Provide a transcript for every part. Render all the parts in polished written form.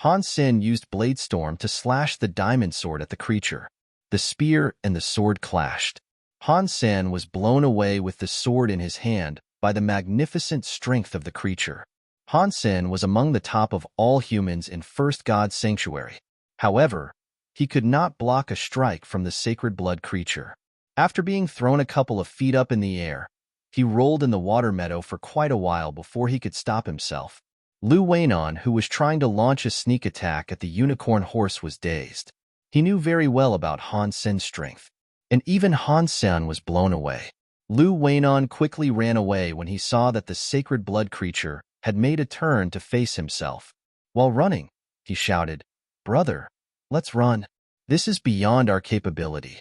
Han Sen used Blade Storm to slash the diamond sword at the creature. The spear and the sword clashed. Han Sen was blown away with the sword in his hand by the magnificent strength of the creature. Han Sen was among the top of all humans in First God's Sanctuary. However, he could not block a strike from the sacred blood creature. After being thrown a couple of feet up in the air, he rolled in the water meadow for quite a while before he could stop himself. Lu Weinan, who was trying to launch a sneak attack at the unicorn horse, was dazed. He knew very well about Han Sen's strength, and even Han Sen was blown away. Lu Weinan quickly ran away when he saw that the sacred blood creature had made a turn to face himself. While running, he shouted, "Brother, let's run. This is beyond our capability."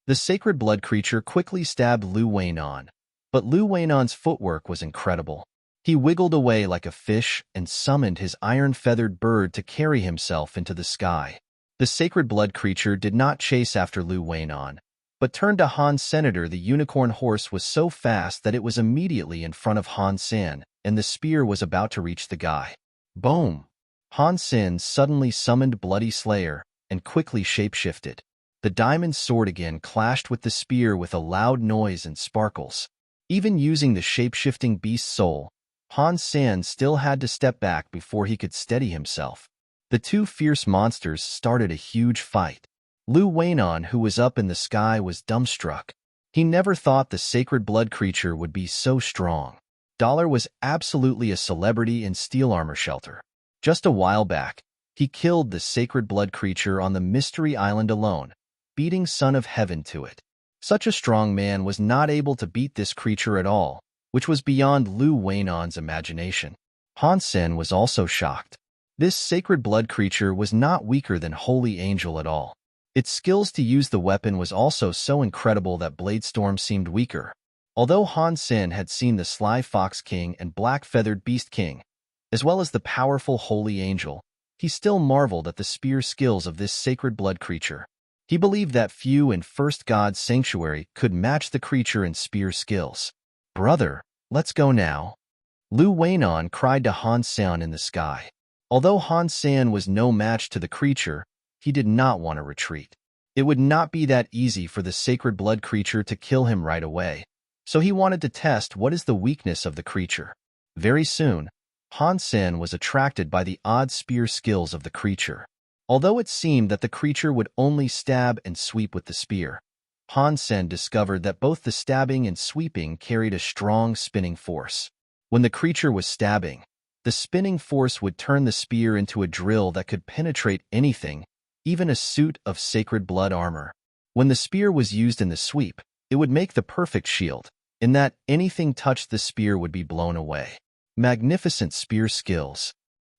The sacred blood creature quickly stabbed Lu Weinan, but Lu Weinan's footwork was incredible. He wiggled away like a fish and summoned his iron-feathered bird to carry himself into the sky. The sacred blood creature did not chase after Lu Weinan, but turned to Han Senator. The unicorn horse was so fast that it was immediately in front of Han Sen, and the spear was about to reach the guy. Boom! Han Sen suddenly summoned Bloody Slayer and quickly shapeshifted. The diamond sword again clashed with the spear with a loud noise and sparkles. Even using the shape-shifting beast's soul, Han Sen still had to step back before he could steady himself. The two fierce monsters started a huge fight. Lu Weinan, who was up in the sky, was dumbstruck. He never thought the sacred blood creature would be so strong. Dollar was absolutely a celebrity in Steel Armor Shelter. Just a while back, he killed the sacred blood creature on the Mystery Island alone, beating Son of Heaven to it. Such a strong man was not able to beat this creature at all, which was beyond Lu Weinan's imagination. Han Sen was also shocked. This sacred blood creature was not weaker than Holy Angel at all. Its skills to use the weapon was also so incredible that Blade Storm seemed weaker. Although Han Sen had seen the Sly Fox King and Black Feathered Beast King, as well as the powerful Holy Angel, he still marveled at the spear skills of this sacred blood creature. He believed that few in First God's Sanctuary could match the creature in spear skills. "Brother, let's go now," Lu Weinan cried to Han Sen in the sky. Although Han Sen was no match to the creature, he did not want to retreat. It would not be that easy for the sacred blood creature to kill him right away, so he wanted to test what is the weakness of the creature. Very soon, Han Sen was attracted by the odd spear skills of the creature. Although it seemed that the creature would only stab and sweep with the spear, Han Sen discovered that both the stabbing and sweeping carried a strong spinning force. When the creature was stabbing, the spinning force would turn the spear into a drill that could penetrate anything, even a suit of sacred blood armor. When the spear was used in the sweep, it would make the perfect shield, in that anything touched the spear would be blown away. Magnificent spear skills.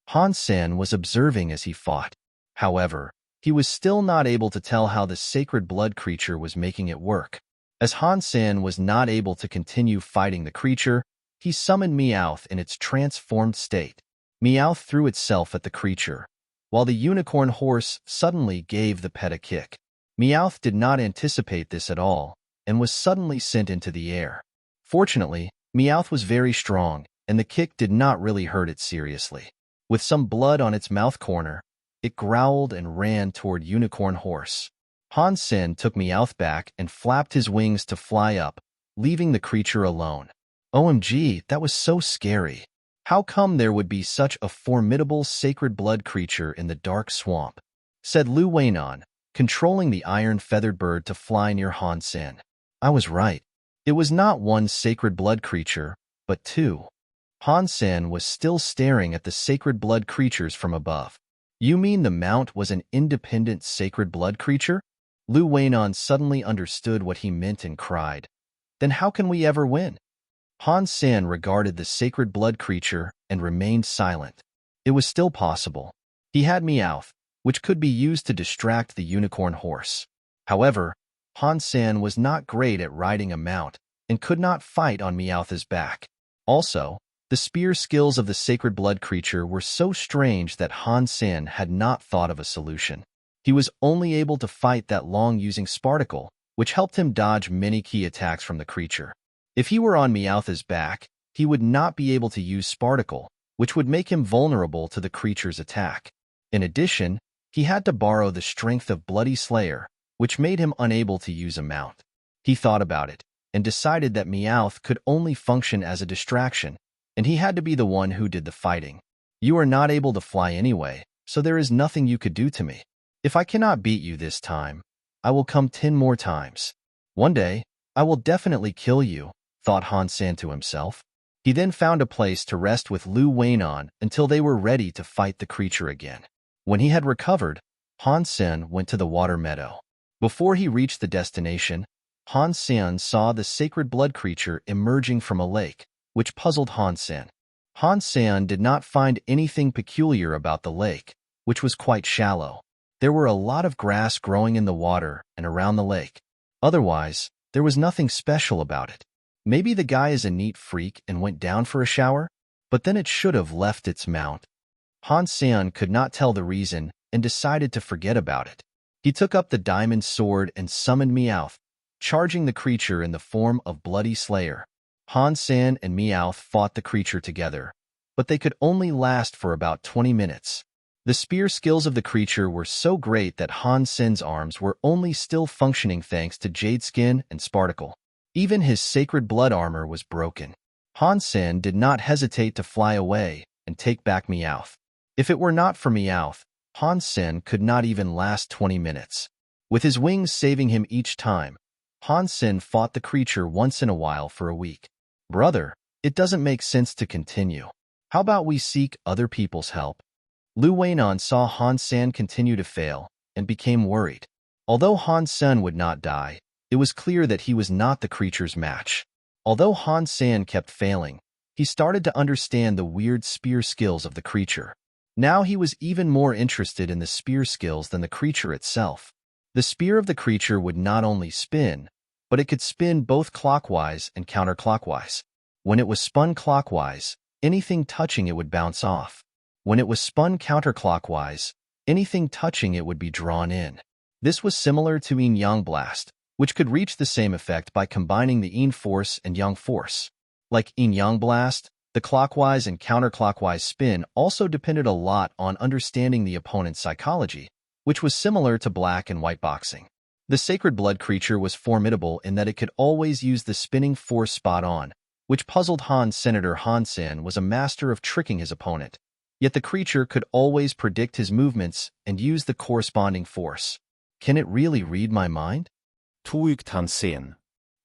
Han Sen was observing as he fought. However, he was still not able to tell how the sacred blood creature was making it work. As Han Sen was not able to continue fighting the creature, he summoned Meowth in its transformed state. Meowth threw itself at the creature, while the unicorn horse suddenly gave the pet a kick. Meowth did not anticipate this at all, and was suddenly sent into the air. Fortunately, Meowth was very strong, and the kick did not really hurt it seriously. With some blood on its mouth corner, it growled and ran toward Unicorn Horse. Han Sen took Meowth back and flapped his wings to fly up, leaving the creature alone. OMG, that was so scary. How come there would be such a formidable sacred blood creature in the dark swamp? Said Lu Weinan, controlling the iron-feathered bird to fly near Han Sen. I was right. It was not one sacred blood creature, but two. Han Sen was still staring at the sacred blood creatures from above. You mean the mount was an independent sacred blood creature? Lu Weinan suddenly understood what he meant and cried. Then how can we ever win? Han Sen regarded the sacred blood creature and remained silent. It was still possible. He had Meowth, which could be used to distract the unicorn horse. However, Han Sen was not great at riding a mount and could not fight on Meowth's back. Also, the spear skills of the sacred blood creature were so strange that Han Sen had not thought of a solution. He was only able to fight that long using Sparticle, which helped him dodge many key attacks from the creature. If he were on Meowth's back, he would not be able to use Sparticle, which would make him vulnerable to the creature's attack. In addition, he had to borrow the strength of Bloody Slayer, which made him unable to use a mount. He thought about it, and decided that Meowth could only function as a distraction, and he had to be the one who did the fighting. You are not able to fly anyway, so there is nothing you could do to me. If I cannot beat you this time, I will come 10 more times. One day, I will definitely kill you, thought Han Sen to himself. He then found a place to rest with Lu Weinan until they were ready to fight the creature again. When he had recovered, Han Sen went to the water meadow. Before he reached the destination, Han Sen saw the sacred blood creature emerging from a lake, which puzzled Han Sen. Han Sen did not find anything peculiar about the lake, which was quite shallow. There were a lot of grass growing in the water and around the lake. Otherwise, there was nothing special about it. Maybe the guy is a neat freak and went down for a shower, but then it should have left its mount. Han Sen could not tell the reason and decided to forget about it. He took up the diamond sword and summoned Meowth, charging the creature in the form of Bloody Slayer. Han Sen and Meowth fought the creature together, but they could only last for about 20 minutes. The spear skills of the creature were so great that Han Sen's arms were only still functioning thanks to Jade Skin and Sparticle. Even his sacred blood armor was broken. Han Sen did not hesitate to fly away and take back Meowth. If it were not for Meowth, Han Sen could not even last 20 minutes. With his wings saving him each time, Han Sen fought the creature once in a while for a week. Brother, it doesn't make sense to continue. How about we seek other people's help? Lu Weinan saw Han Sen continue to fail and became worried. Although Han Sen would not die, it was clear that he was not the creature's match. Although Han Sen kept failing, he started to understand the weird spear skills of the creature. Now he was even more interested in the spear skills than the creature itself. The spear of the creature would not only spin, but it could spin both clockwise and counterclockwise. When it was spun clockwise, anything touching it would bounce off. When it was spun counterclockwise, anything touching it would be drawn in. This was similar to Yin Yang Blast, which could reach the same effect by combining the Yin Force and Yang Force. Like Yin Yang Blast, the clockwise and counterclockwise spin also depended a lot on understanding the opponent's psychology, which was similar to black and white boxing. The sacred blood creature was formidable in that it could always use the spinning force spot on, which puzzled Senator Han Sen was a master of tricking his opponent. Yet the creature could always predict his movements and use the corresponding force. Can it really read my mind? Tuigt Han Sen.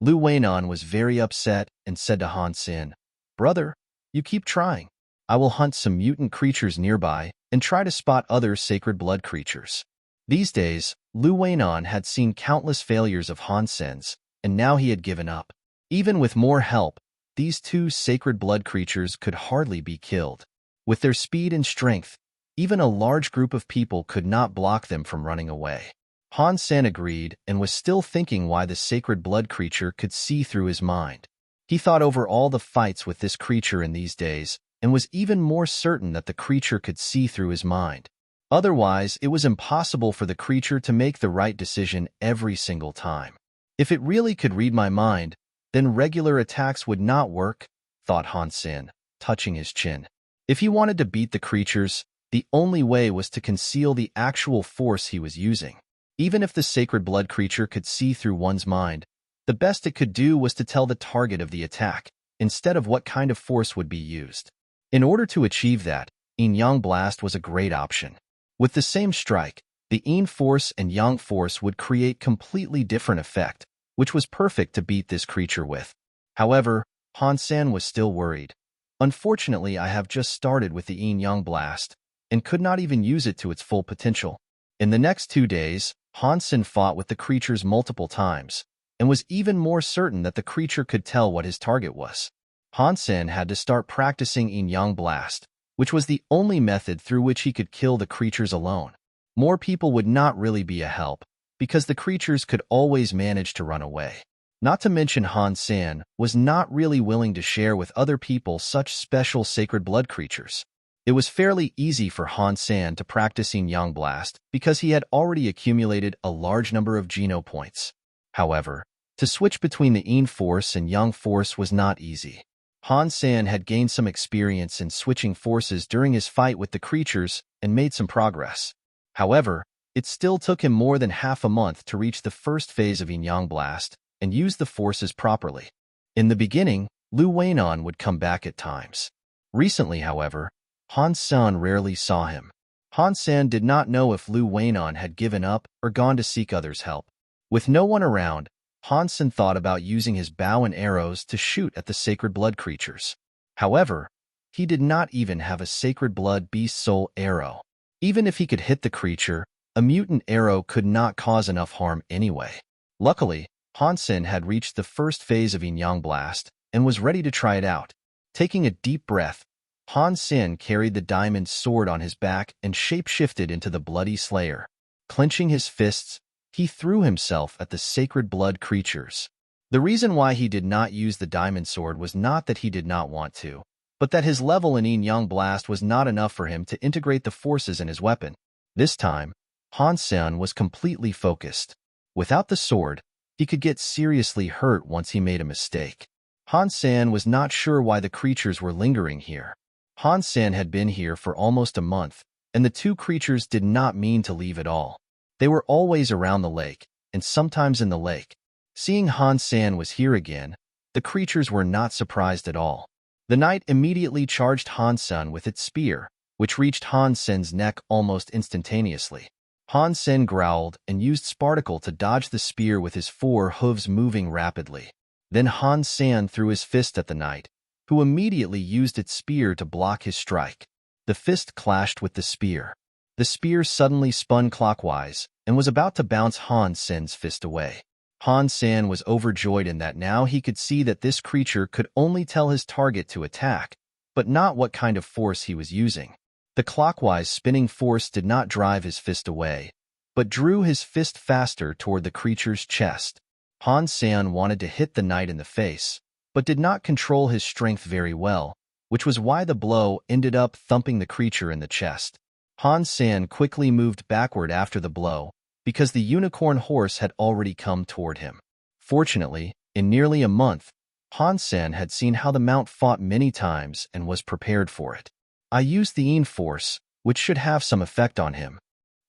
Lu Weinan was very upset and said to Han Sen, "Brother, you keep trying. I will hunt some mutant creatures nearby and try to spot other sacred blood creatures." These days, Lu Weinan had seen countless failures of Han Sen's, and now he had given up. Even with more help, these two sacred blood creatures could hardly be killed. With their speed and strength, even a large group of people could not block them from running away. Han Sen agreed and was still thinking why the sacred blood creature could see through his mind. He thought over all the fights with this creature in these days and was even more certain that the creature could see through his mind. Otherwise, it was impossible for the creature to make the right decision every single time. If it really could read my mind, then regular attacks would not work, thought Han Sen, touching his chin. If he wanted to beat the creatures, the only way was to conceal the actual force he was using. Even if the sacred blood creature could see through one's mind, the best it could do was to tell the target of the attack, instead of what kind of force would be used. In order to achieve that, Yin Yang Blast was a great option. With the same strike, the Yin Force and Yang Force would create completely different effect, which was perfect to beat this creature with. However, Han Sen was still worried. Unfortunately, I have just started with the Yin Yang Blast, and could not even use it to its full potential. In the next 2 days, Han Sen fought with the creatures multiple times, and was even more certain that the creature could tell what his target was. Han Sen had to start practicing Yin Yang Blast, which was the only method through which he could kill the creatures alone. More people would not really be a help, because the creatures could always manage to run away. Not to mention Han Sen was not really willing to share with other people such special sacred blood creatures. It was fairly easy for Han Sen to practice Yin Yang Blast because he had already accumulated a large number of Geno points. However, to switch between the Yin Force and Yang Force was not easy. Han Sen had gained some experience in switching forces during his fight with the creatures and made some progress. However, it still took him more than half a month to reach the first phase of Yin-Yang Blast and use the forces properly. In the beginning, Lu Weinan would come back at times. Recently, however, Han Sen rarely saw him. Han Sen did not know if Lu Weinan had given up or gone to seek others' help. With no one around, Han Sen thought about using his bow and arrows to shoot at the sacred blood creatures. However, he did not even have a sacred blood beast soul arrow. Even if he could hit the creature, a mutant arrow could not cause enough harm anyway. Luckily, Han Sen had reached the first phase of Yin-Yang Blast and was ready to try it out. Taking a deep breath, Han Sen carried the diamond sword on his back and shape-shifted into the bloody slayer. Clenching his fists, he threw himself at the sacred blood creatures. The reason why he did not use the diamond sword was not that he did not want to, but that his level in Yin-Yang Blast was not enough for him to integrate the forces in his weapon. This time, Han Sen was completely focused. Without the sword, he could get seriously hurt once he made a mistake. Han Sen was not sure why the creatures were lingering here. Han Sen had been here for almost a month, and the two creatures did not mean to leave at all. They were always around the lake, and sometimes in the lake. Seeing Han Sen was here again, the creatures were not surprised at all. The knight immediately charged Han Sen with its spear, which reached Han Sen's neck almost instantaneously. Han Sen growled and used Sparticle to dodge the spear with his four hooves moving rapidly. Then Han Sen threw his fist at the knight, who immediately used its spear to block his strike. The fist clashed with the spear. The spear suddenly spun clockwise and was about to bounce Han Sen's fist away. Han Sen was overjoyed in that now he could see that this creature could only tell his target to attack, but not what kind of force he was using. The clockwise spinning force did not drive his fist away, but drew his fist faster toward the creature's chest. Han Sen wanted to hit the knight in the face, but did not control his strength very well, which was why the blow ended up thumping the creature in the chest. Han Sen quickly moved backward after the blow, because the unicorn horse had already come toward him. Fortunately, in nearly a month, Han Sen had seen how the mount fought many times and was prepared for it. I used the Yin force, which should have some effect on him.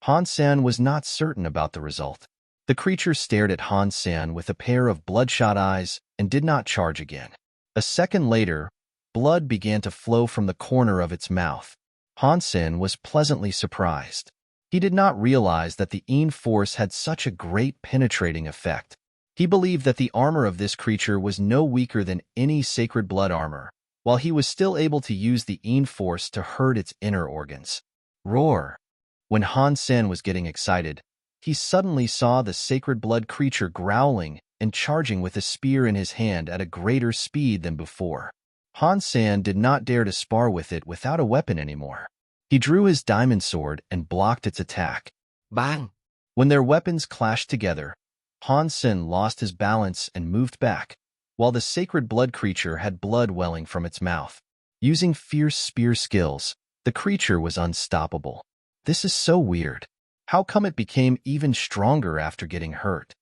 Han Sen was not certain about the result. The creature stared at Han Sen with a pair of bloodshot eyes and did not charge again. A second later, blood began to flow from the corner of its mouth. Han Sen was pleasantly surprised. He did not realize that the Yin force had such a great penetrating effect. He believed that the armor of this creature was no weaker than any sacred blood armor, while he was still able to use the Yin force to hurt its inner organs. Roar! When Han Sen was getting excited, he suddenly saw the sacred blood creature growling and charging with a spear in his hand at a greater speed than before. Han Sen did not dare to spar with it without a weapon anymore. He drew his diamond sword and blocked its attack. Bang! When their weapons clashed together, Han Sen lost his balance and moved back, while the sacred blood creature had blood welling from its mouth. Using fierce spear skills, the creature was unstoppable. This is so weird. How come it became even stronger after getting hurt?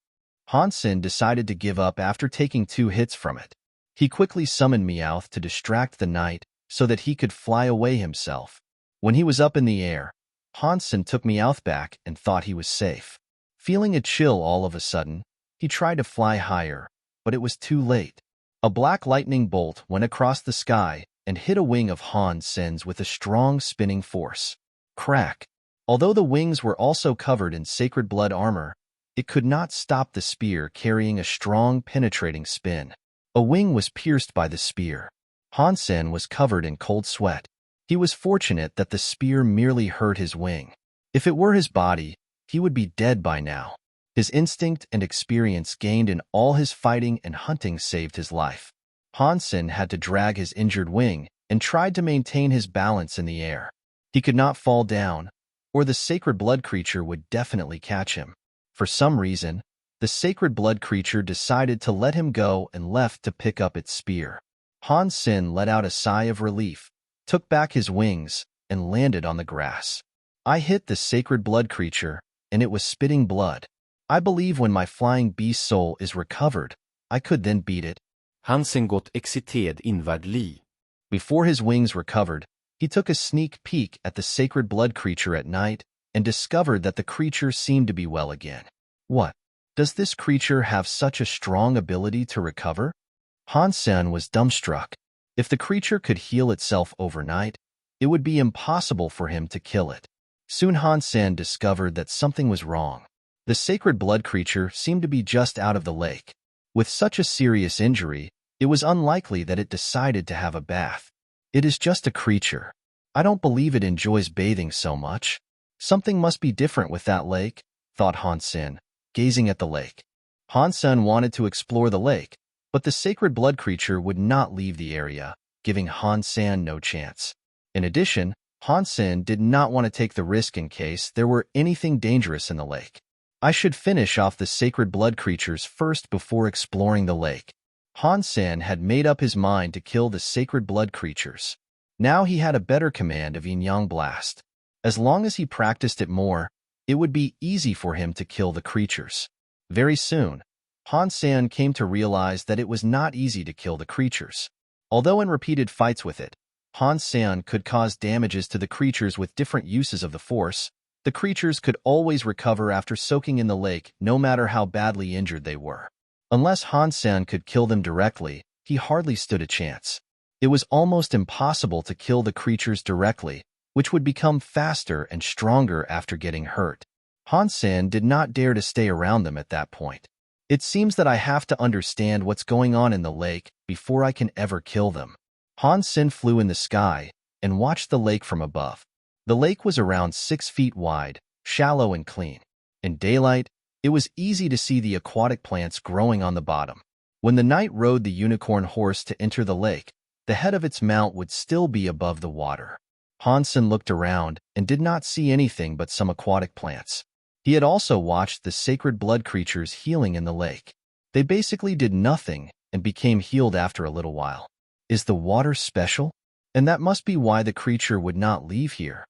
Han Sen decided to give up after taking 2 hits from it. He quickly summoned Meowth to distract the knight so that he could fly away himself. When he was up in the air, Han Sen took Meowth back and thought he was safe. Feeling a chill all of a sudden, he tried to fly higher, but it was too late. A black lightning bolt went across the sky and hit a wing of Han Sen's with a strong spinning force. Crack! Although the wings were also covered in sacred blood armor, it could not stop the spear carrying a strong penetrating spin. A wing was pierced by the spear. Han Sen was covered in cold sweat. He was fortunate that the spear merely hurt his wing. If it were his body, he would be dead by now. His instinct and experience gained in all his fighting and hunting saved his life. Han Sen had to drag his injured wing and tried to maintain his balance in the air. He could not fall down, or the sacred blood creature would definitely catch him. For some reason, the sacred blood creature decided to let him go and left to pick up its spear. Han Sen let out a sigh of relief, took back his wings, and landed on the grass. I hit the sacred blood creature, and it was spitting blood. I believe when my flying beast soul is recovered, I could then beat it. Han Sen gått exciterad inwardly. Before his wings recovered, he took a sneak peek at the sacred blood creature at night and discovered that the creature seemed to be well again. What? Does this creature have such a strong ability to recover? Han Sen was dumbstruck. If the creature could heal itself overnight, it would be impossible for him to kill it. Soon Han Sen discovered that something was wrong. The sacred blood creature seemed to be just out of the lake. With such a serious injury, it was unlikely that it decided to have a bath. It is just a creature. I don't believe it enjoys bathing so much. Something must be different with that lake, thought Han Sen, gazing at the lake. Han Sen wanted to explore the lake, but the sacred blood creature would not leave the area, giving Han Sen no chance. In addition, Han Sen did not want to take the risk in case there were anything dangerous in the lake. I should finish off the sacred blood creatures first before exploring the lake. Han Sen had made up his mind to kill the sacred blood creatures. Now he had a better command of Yin-Yang Blast. As long as he practiced it more, it would be easy for him to kill the creatures. Very soon, Han Sen came to realize that it was not easy to kill the creatures. Although in repeated fights with it, Han Sen could cause damages to the creatures with different uses of the force. The creatures could always recover after soaking in the lake, no matter how badly injured they were. Unless Han Sen could kill them directly, he hardly stood a chance. It was almost impossible to kill the creatures directly, which would become faster and stronger after getting hurt. Han Sen did not dare to stay around them at that point. It seems that I have to understand what's going on in the lake before I can ever kill them. Han Sen flew in the sky and watched the lake from above. The lake was around 6 feet wide, shallow and clean. In daylight, it was easy to see the aquatic plants growing on the bottom. When the knight rode the unicorn horse to enter the lake, the head of its mount would still be above the water. Han Sen looked around and did not see anything but some aquatic plants. He had also watched the sacred blood creatures healing in the lake. They basically did nothing and became healed after a little while. Is the water special? And that must be why the creature would not leave here.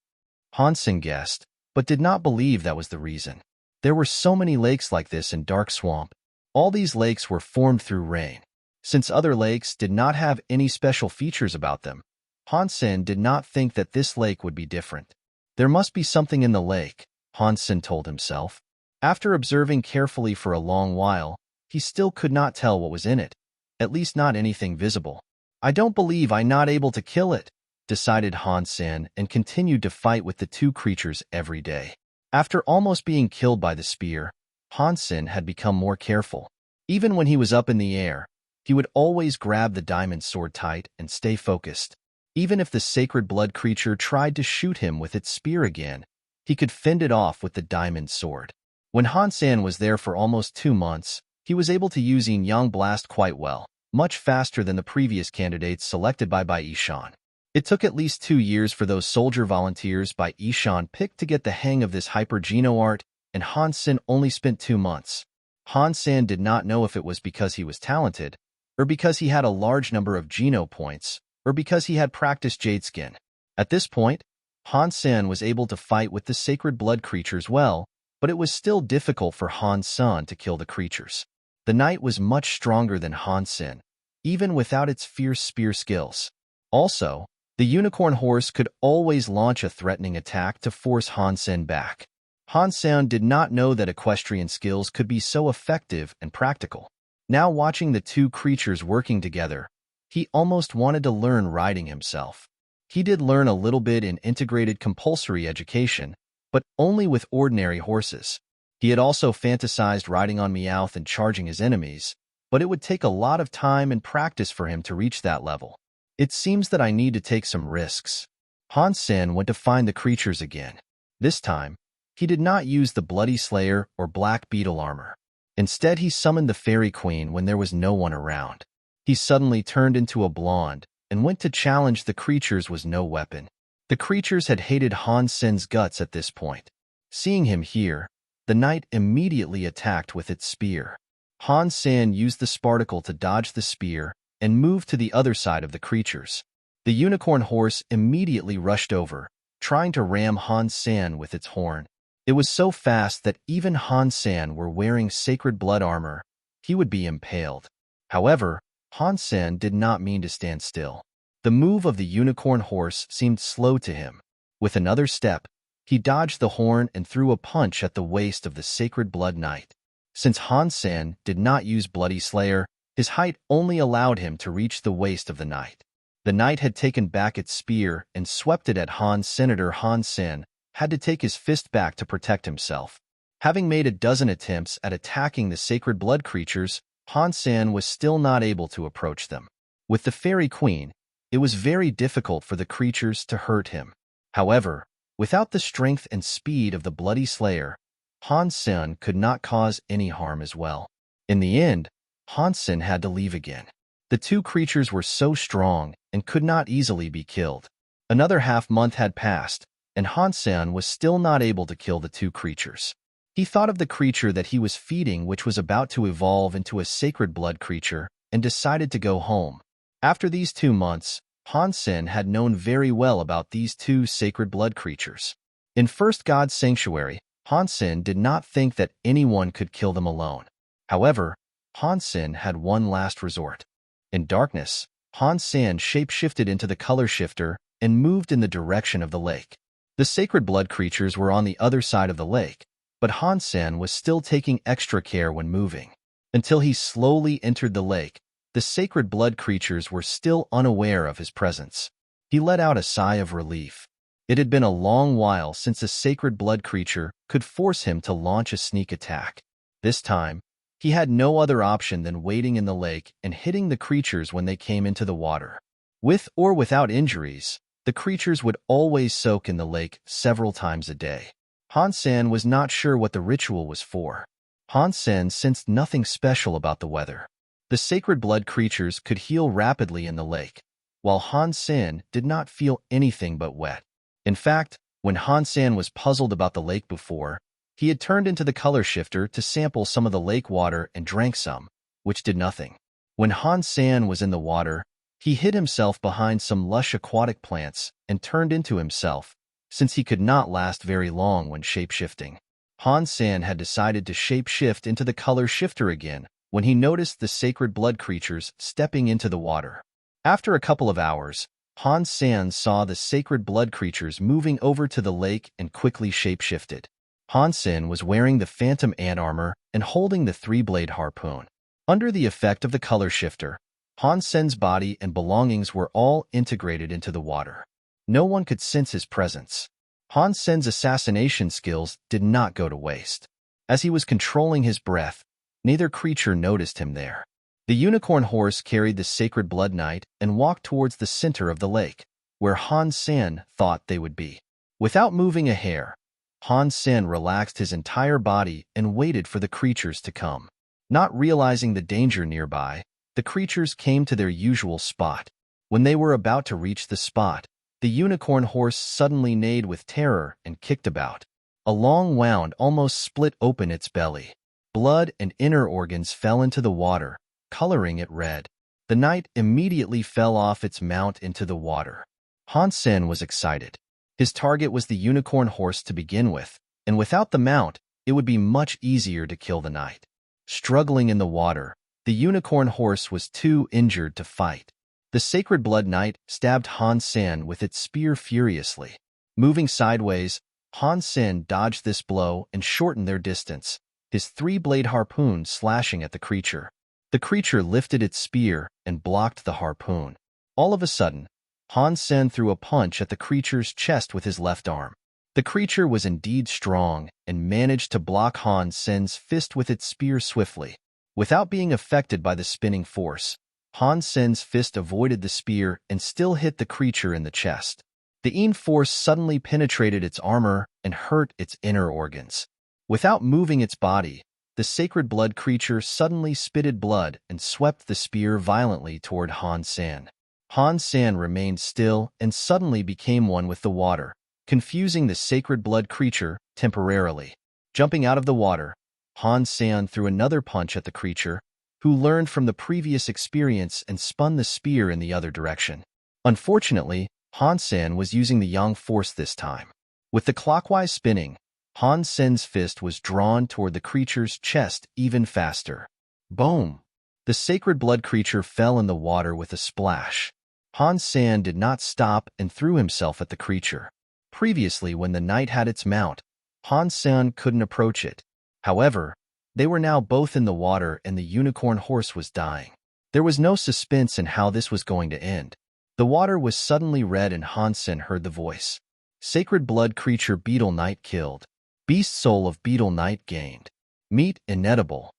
Han Sen guessed, but did not believe that was the reason. There were so many lakes like this in Dark Swamp. All these lakes were formed through rain. Since other lakes did not have any special features about them, Han Sen did not think that this lake would be different. There must be something in the lake, Han Sen told himself. After observing carefully for a long while, he still could not tell what was in it, at least not anything visible. I don't believe I'm not able to kill it, decided Han Sen and continued to fight with the two creatures every day. After almost being killed by the spear, Han Sen had become more careful. Even when he was up in the air, he would always grab the diamond sword tight and stay focused. Even if the sacred blood creature tried to shoot him with its spear again, he could fend it off with the diamond sword. When Han Sen was there for almost 2 months, he was able to use Yin-Yang Blast quite well, much faster than the previous candidates selected by Ishan. It took at least 2 years for those soldier volunteers by Ishan picked to get the hang of this hyper-geno art, and Han Sen only spent 2 months. Han Sen did not know if it was because he was talented, or because he had a large number of geno points, or because he had practiced jade skin. At this point, Han Sen was able to fight with the sacred blood creatures well, but it was still difficult for Han Sen to kill the creatures. The knight was much stronger than Han Sen, even without its fierce spear skills. Also, the unicorn horse could always launch a threatening attack to force Han Sen back. Han Sen did not know that equestrian skills could be so effective and practical. Now watching the two creatures working together, he almost wanted to learn riding himself. He did learn a little bit in integrated compulsory education, but only with ordinary horses. He had also fantasized riding on Meowth and charging his enemies, but it would take a lot of time and practice for him to reach that level. It seems that I need to take some risks. Han Sen went to find the creatures again. This time, he did not use the Bloody Slayer or Black Beetle armor. Instead, he summoned the Fairy Queen when there was no one around. He suddenly turned into a blonde and went to challenge the creatures with no weapon. The creatures had hated Han Sen's guts at this point. Seeing him here, the knight immediately attacked with its spear. Han Sen used the sparticle to dodge the spear and moved to the other side of the creatures. The unicorn horse immediately rushed over, trying to ram Han Sen with its horn. It was so fast that even Han Sen were wearing sacred blood armor. He would be impaled. However, Han Sen did not mean to stand still. The move of the unicorn horse seemed slow to him. With another step, he dodged the horn and threw a punch at the waist of the Sacred Blood Knight. Since Han Sen did not use Bloody Slayer, his height only allowed him to reach the waist of the knight. The knight had taken back its spear and swept it at Han. Senator Han Sen had to take his fist back to protect himself. Having made a dozen attempts at attacking the Sacred Blood creatures, Han Sen was still not able to approach them. With the Fairy Queen, it was very difficult for the creatures to hurt him. However, without the strength and speed of the Bloody Slayer, Han Sen could not cause any harm as well. In the end, Han Sen had to leave again. The two creatures were so strong and could not easily be killed. Another half-month had passed, and Han Sen was still not able to kill the two creatures. He thought of the creature that he was feeding, which was about to evolve into a Sacred Blood creature, and decided to go home. After these 2 months, Han Sen had known very well about these two Sacred Blood creatures. In First God's Sanctuary, Han Sen did not think that anyone could kill them alone. However, Han Sen had one last resort. In darkness, Han Sen shape-shifted into the color shifter and moved in the direction of the lake. The Sacred Blood creatures were on the other side of the lake, but Han Sen was still taking extra care when moving. Until he slowly entered the lake, the Sacred Blood creatures were still unaware of his presence. He let out a sigh of relief. It had been a long while since a Sacred Blood creature could force him to launch a sneak attack. This time, he had no other option than waiting in the lake and hitting the creatures when they came into the water. With or without injuries, the creatures would always soak in the lake several times a day. Han Sen was not sure what the ritual was for. Han Sen sensed nothing special about the weather. The Sacred Blood creatures could heal rapidly in the lake, while Han Sen did not feel anything but wet. In fact, when Han Sen was puzzled about the lake before, he had turned into the color shifter to sample some of the lake water and drank some, which did nothing. When Han Sen was in the water, he hid himself behind some lush aquatic plants and turned into himself, since he could not last very long when shape-shifting. Han Sen had decided to shape-shift into the color shifter again when he noticed the Sacred Blood creatures stepping into the water. After a couple of hours, Han Sen saw the Sacred Blood creatures moving over to the lake and quickly shape-shifted. Han Sen was wearing the Phantom Ant armor and holding the three-blade harpoon. Under the effect of the color shifter, Han Sen's body and belongings were all integrated into the water. No one could sense his presence. Han Sen's assassination skills did not go to waste. As he was controlling his breath, neither creature noticed him there. The unicorn horse carried the Sacred Blood Knight and walked towards the center of the lake, where Han Sen thought they would be. Without moving a hair, Han Sen relaxed his entire body and waited for the creatures to come. Not realizing the danger nearby, the creatures came to their usual spot. When they were about to reach the spot, the unicorn horse suddenly neighed with terror and kicked about. A long wound almost split open its belly. Blood and inner organs fell into the water, coloring it red. The knight immediately fell off its mount into the water. Han Sen was excited. His target was the unicorn horse to begin with, and without the mount, it would be much easier to kill the knight. Struggling in the water, the unicorn horse was too injured to fight. The Sacred Blood Knight stabbed Han Sen with its spear furiously. Moving sideways, Han Sen dodged this blow and shortened their distance, his three-blade harpoon slashing at the creature. The creature lifted its spear and blocked the harpoon. All of a sudden, Han Sen threw a punch at the creature's chest with his left arm. The creature was indeed strong and managed to block Han Sen's fist with its spear swiftly. Without being affected by the spinning force, Han Sen's fist avoided the spear and still hit the creature in the chest. The force suddenly penetrated its armor and hurt its inner organs. Without moving its body, the Sacred Blood creature suddenly spitted blood and swept the spear violently toward Han Sen. Han Sen remained still and suddenly became one with the water, confusing the Sacred Blood creature temporarily. Jumping out of the water, Han Sen threw another punch at the creature, who learned from the previous experience and spun the spear in the other direction. Unfortunately, Han Sen was using the yang force this time. With the clockwise spinning, Han Sen's fist was drawn toward the creature's chest even faster. Boom! The sacred blood creature fell in the water with a splash. Han Sen did not stop and threw himself at the creature. Previously, when the knight had its mount, Han Sen couldn't approach it. However, they were now both in the water and the unicorn horse was dying. There was no suspense in how this was going to end. The water was suddenly red and Han Sen heard the voice. Sacred blood creature beetle knight killed. Beast soul of beetle knight gained. Meat inedible.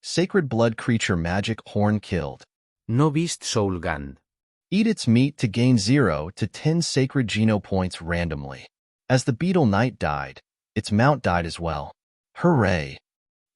Sacred blood creature magic horn killed. No beast soul gun. Eat its meat to gain 0 to 10 sacred geno points randomly. As the beetle knight died, its mount died as well. Hooray!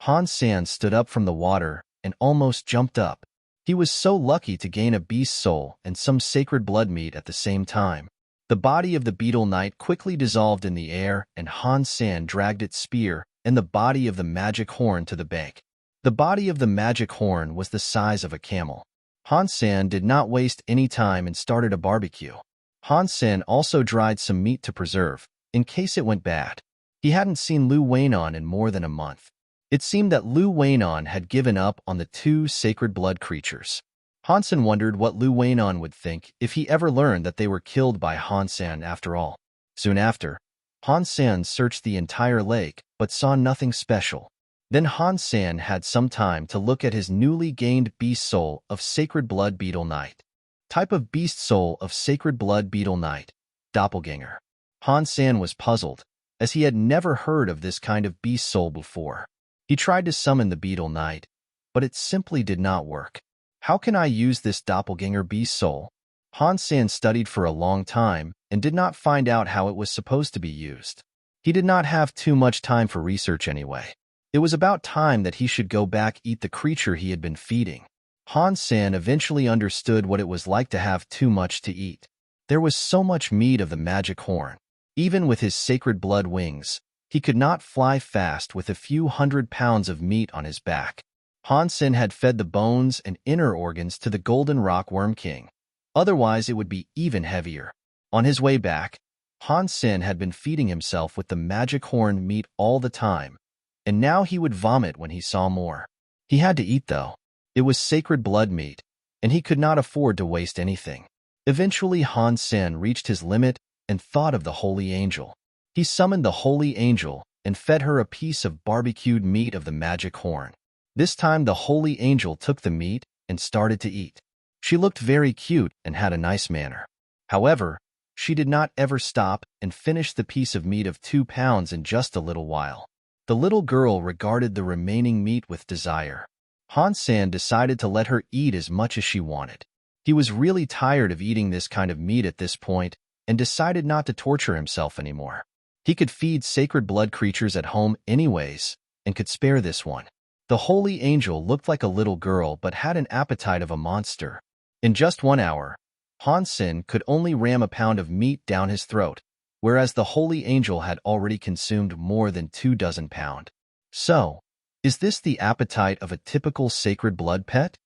Han Sen stood up from the water and almost jumped up. He was so lucky to gain a beast soul and some sacred blood meat at the same time. The body of the beetle knight quickly dissolved in the air and Han Sen dragged its spear and the body of the magic horn to the bank. The body of the magic horn was the size of a camel. Han Sen did not waste any time and started a barbecue. Han Sen also dried some meat to preserve, in case it went bad. He hadn't seen Lu Weinan in more than a month. It seemed that Lu Weinan had given up on the two sacred blood creatures. Han Sen wondered what Lu Weinan would think if he ever learned that they were killed by Han Sen after all. Soon after, Han Sen searched the entire lake but saw nothing special. Then Han Sen had some time to look at his newly gained beast soul of sacred blood beetle knight. Type of beast soul of sacred blood beetle knight, doppelganger. Han Sen was puzzled, as he had never heard of this kind of beast soul before. He tried to summon the beetle knight, but it simply did not work. How can I use this doppelganger beast soul? Han Sen studied for a long time and did not find out how it was supposed to be used. He did not have too much time for research anyway. It was about time that he should go back eat the creature he had been feeding. Han Sen eventually understood what it was like to have too much to eat. There was so much meat of the magic horn. Even with his sacred blood wings, he could not fly fast with a few 100 pounds of meat on his back. Han Sen had fed the bones and inner organs to the golden rock worm king. Otherwise, it would be even heavier. On his way back, Han Sen had been feeding himself with the magic horn meat all the time, and now he would vomit when he saw more. He had to eat, though. It was sacred blood meat, and he could not afford to waste anything. Eventually, Han Sen reached his limit and thought of the holy angel. He summoned the holy angel and fed her a piece of barbecued meat of the magic horn. This time, the holy angel took the meat and started to eat. She looked very cute and had a nice manner. However, she did not ever stop and finish the piece of meat of 2 pounds in just a little while. The little girl regarded the remaining meat with desire. Han Sen decided to let her eat as much as she wanted. He was really tired of eating this kind of meat at this point and decided not to torture himself anymore. He could feed sacred blood creatures at home anyways and could spare this one. The holy angel looked like a little girl but had an appetite of a monster. In just 1 hour, Han Sen could only ram a pound of meat down his throat, whereas the holy angel had already consumed more than 24 pounds. So, is this the appetite of a typical sacred blood pet?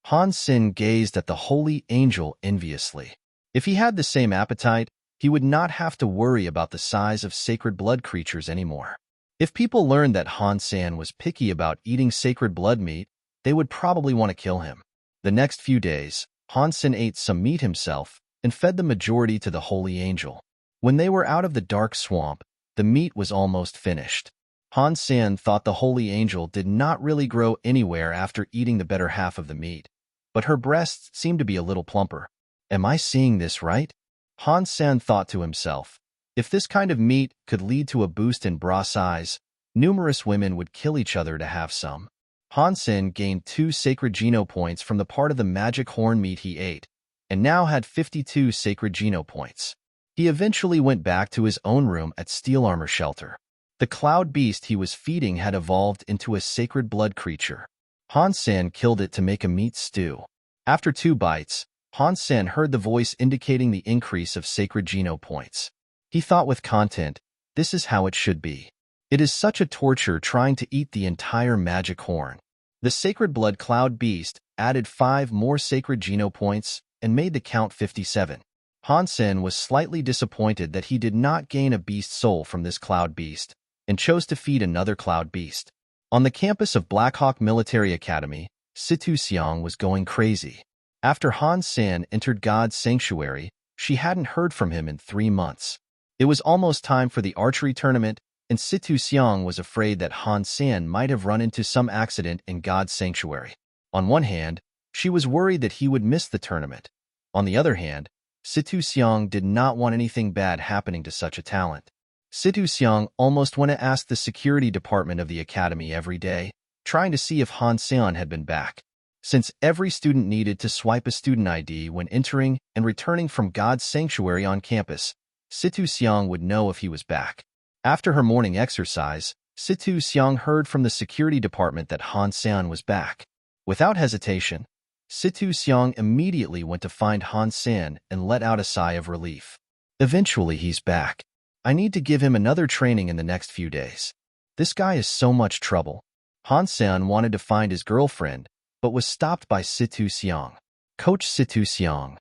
Han Sen gazed at the holy angel enviously. If he had the same appetite, he would not have to worry about the size of sacred blood creatures anymore. If people learned that Han Sen was picky about eating sacred blood meat, they would probably want to kill him. The next few days, Han Sen ate some meat himself and fed the majority to the holy angel. When they were out of the dark swamp, the meat was almost finished. Han Sen thought the holy angel did not really grow anywhere after eating the better half of the meat, but her breasts seemed to be a little plumper. Am I seeing this right? Han Sen thought to himself. If this kind of meat could lead to a boost in bra size, numerous women would kill each other to have some. Han Sen gained 2 sacred geno points from the part of the magic horn meat he ate, and now had 52 sacred geno points. He eventually went back to his own room at Steel Armor Shelter. The cloud beast he was feeding had evolved into a sacred blood creature. Han Sen killed it to make a meat stew. After 2 bites, Han Sen heard the voice indicating the increase of sacred geno points. He thought with content, this is how it should be. It is such a torture trying to eat the entire magic horn. The sacred blood cloud beast added 5 more sacred geno points and made the count 57. Han Sen was slightly disappointed that he did not gain a beast soul from this cloud beast and chose to feed another cloud beast. On the campus of Blackhawk Military Academy, Situ Xiang was going crazy. After Han Sen entered God's sanctuary, she hadn't heard from him in 3 months. It was almost time for the archery tournament, and Situ Xiang was afraid that Han Sen might have run into some accident in God's sanctuary. On one hand, she was worried that he would miss the tournament. On the other hand, Situ Xiang did not want anything bad happening to such a talent. Situ Xiang almost went to ask the security department of the academy every day, trying to see if Han Sen had been back. Since every student needed to swipe a student ID when entering and returning from God's sanctuary on campus, Situ Xiang would know if he was back. After her morning exercise, Situ Xiang heard from the security department that Han Sen was back. Without hesitation, Situ Xiang immediately went to find Han Sen and let out a sigh of relief. Eventually he's back. I need to give him another training in the next few days. This guy is so much trouble. Han Sen wanted to find his girlfriend, but was stopped by Situ Xiang. Coach Situ Xiang.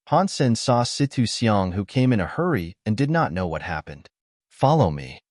Han Sen saw Situ Xiang, who came in a hurry and did not know what happened. Follow me.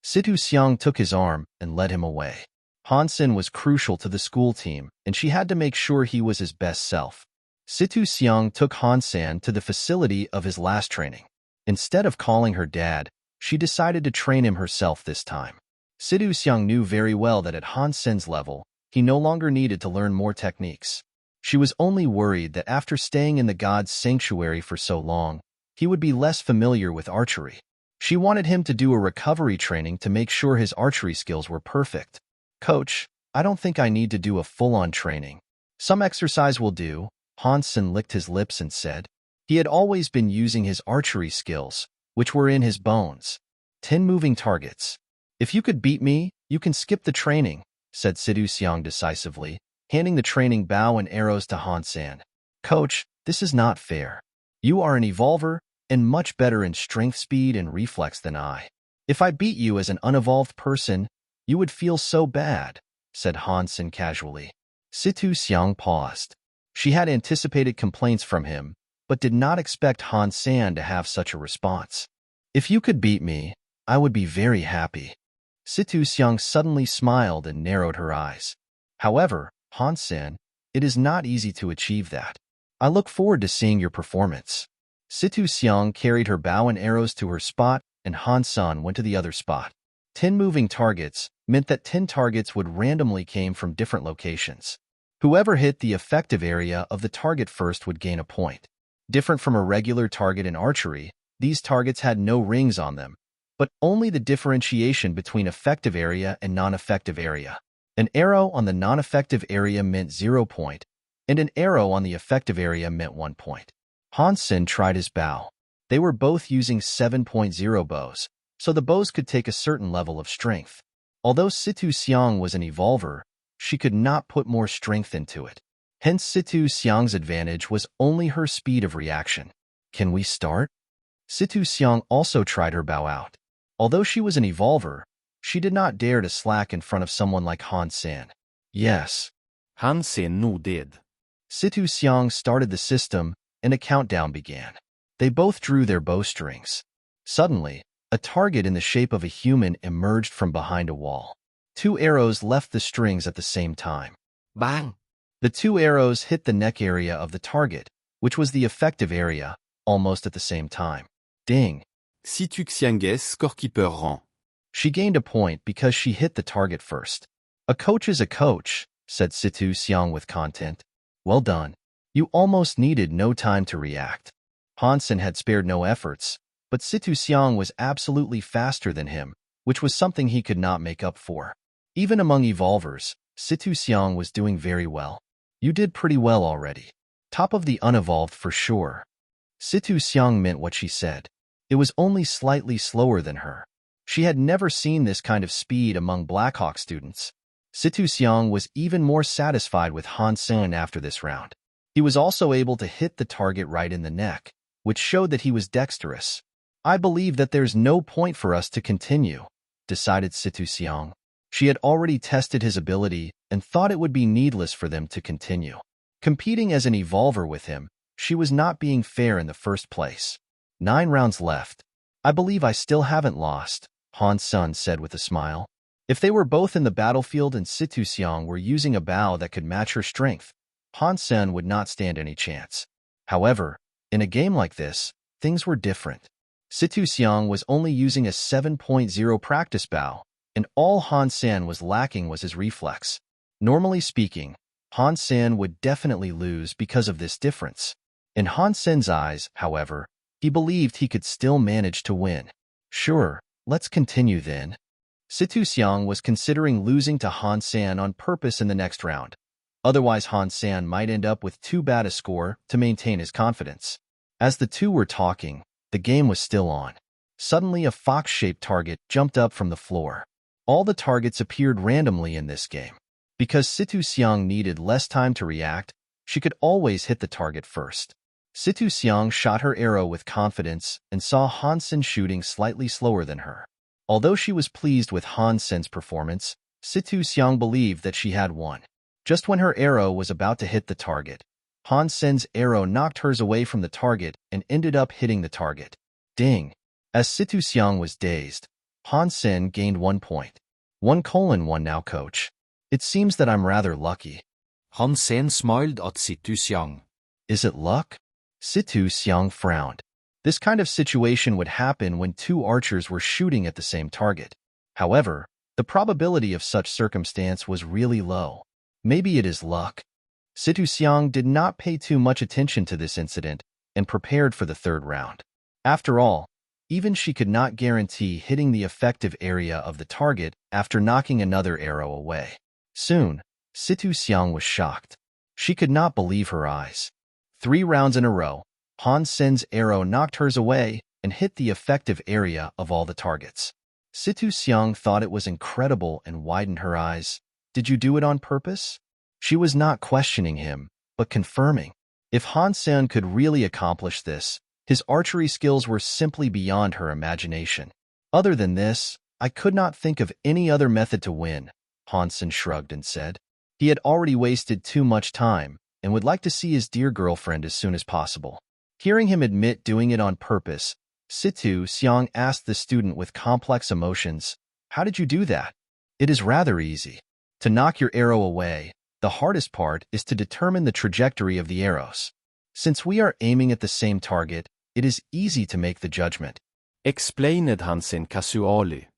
Situ Xiang took his arm and led him away. Han Sen was crucial to the school team, and she had to make sure he was his best self. Situ Xiang took Han Sen to the facility of his last training. Instead of calling her dad, she decided to train him herself this time. Situ Xiang knew very well that at Han Sen's level, he no longer needed to learn more techniques. She was only worried that after staying in the God's sanctuary for so long, he would be less familiar with archery. She wanted him to do a recovery training to make sure his archery skills were perfect. Coach, I don't think I need to do a full-on training. Some exercise will do, Han Sen licked his lips and said. He had always been using his archery skills, which were in his bones. 10 moving targets. If you could beat me, you can skip the training, said Situ Xiang decisively, handing the training bow and arrows to Han Sen. Coach, this is not fair. You are an evolver, and much better in strength, speed, and reflex than I. If I beat you as an unevolved person, you would feel so bad, said Han Sen casually. Situ Xiang paused. She had anticipated complaints from him, but did not expect Han Sen to have such a response. If you could beat me, I would be very happy. Situ Xiang suddenly smiled and narrowed her eyes. However, Han Sen, it is not easy to achieve that. I look forward to seeing your performance. Situ Xiang carried her bow and arrows to her spot, and Han Sen went to the other spot. 10 moving targets meant that 10 targets would randomly came from different locations. Whoever hit the effective area of the target first would gain a point. Different from a regular target in archery, these targets had no rings on them, but only the differentiation between effective area and non-effective area. An arrow on the non-effective area meant 0 point, and an arrow on the effective area meant 1 point. Han Sen tried his bow. They were both using 7.0 bows, so the bows could take a certain level of strength. Although Situ Xiang was an evolver, she could not put more strength into it. Hence Situ Xiang's advantage was only her speed of reaction. Can we start? Situ Xiang also tried her bow out. Although she was an evolver, she did not dare to slack in front of someone like Han Sen. Yes. Han Sen nodded. Situ Xiang started the system, and a countdown began. They both drew their bowstrings. Suddenly, a target in the shape of a human emerged from behind a wall. 2 arrows left the strings at the same time. Bang! The 2 arrows hit the neck area of the target, which was the effective area, almost at the same time. Ding! Situ Xiang's scorekeeper rang. She gained a point because she hit the target first. A coach is a coach, said Situ Xiang with content. Well done. You almost needed no time to react. Han Sen had spared no efforts, but Situ Xiang was absolutely faster than him, which was something he could not make up for. Even among evolvers, Situ Xiang was doing very well. You did pretty well already. Top of the unevolved for sure. Situ Xiang meant what she said. It was only slightly slower than her. She had never seen this kind of speed among Blackhawk students. Situ Xiang was even more satisfied with Han Sen after this round. He was also able to hit the target right in the neck, which showed that he was dexterous. I believe that there's no point for us to continue, decided Situ Xiang. She had already tested his ability and thought it would be needless for them to continue. Competing as an evolver with him, she was not being fair in the first place. 9 rounds left. I believe I still haven't lost, Han Sen said with a smile. If they were both in the battlefield and Situ Xiang were using a bow that could match her strength, Han Sen would not stand any chance. However, in a game like this, things were different. Situ Xiang was only using a 7.0 practice bow, and all Han Sen was lacking was his reflex. Normally speaking, Han Sen would definitely lose because of this difference. In Han Sen's eyes, however, he believed he could still manage to win. Sure, let's continue then. Situ Xiang was considering losing to Han Sen on purpose in the next round. Otherwise, Han Sen might end up with too bad a score to maintain his confidence. As the two were talking, the game was still on. Suddenly, a fox-shaped target jumped up from the floor. All the targets appeared randomly in this game. Because Situ Xiang needed less time to react, she could always hit the target first. Situ Xiang shot her arrow with confidence and saw Han Sen shooting slightly slower than her. Although she was pleased with Han Sen's performance, Situ Xiang believed that she had won. Just when her arrow was about to hit the target, Han Sen's arrow knocked hers away from the target and ended up hitting the target. Ding! As Situ Xiang was dazed, Han Sen gained 1 point. 1:1 now, coach. It seems that I'm rather lucky. Han Sen smiled at Situ Xiang. Is it luck? Situ Xiang frowned. This kind of situation would happen when two archers were shooting at the same target. However, the probability of such circumstance was really low. Maybe it is luck. Situ Xiang did not pay too much attention to this incident and prepared for the third round. After all, even she could not guarantee hitting the effective area of the target after knocking another arrow away. Soon, Situ Xiang was shocked. She could not believe her eyes. 3 rounds in a row, Han Sen's arrow knocked hers away and hit the effective area of all the targets. Situ Xiang thought it was incredible and widened her eyes. Did you do it on purpose? She was not questioning him, but confirming. If Han Sen could really accomplish this, his archery skills were simply beyond her imagination. Other than this, I could not think of any other method to win, Han Sen shrugged and said. He had already wasted too much time and would like to see his dear girlfriend as soon as possible. Hearing him admit doing it on purpose, Situ Xiang asked the student with complex emotions, "How did you do that?" It is rather easy. To knock your arrow away, the hardest part is to determine the trajectory of the arrows. Since we are aiming at the same target, it is easy to make the judgment. Explained Han Sen casually.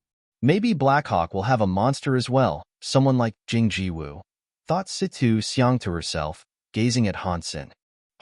Maybe Blackhawk will have a monster as well, someone like Jing Jiwu, thought Situ Xiang to herself, gazing at Han Sen.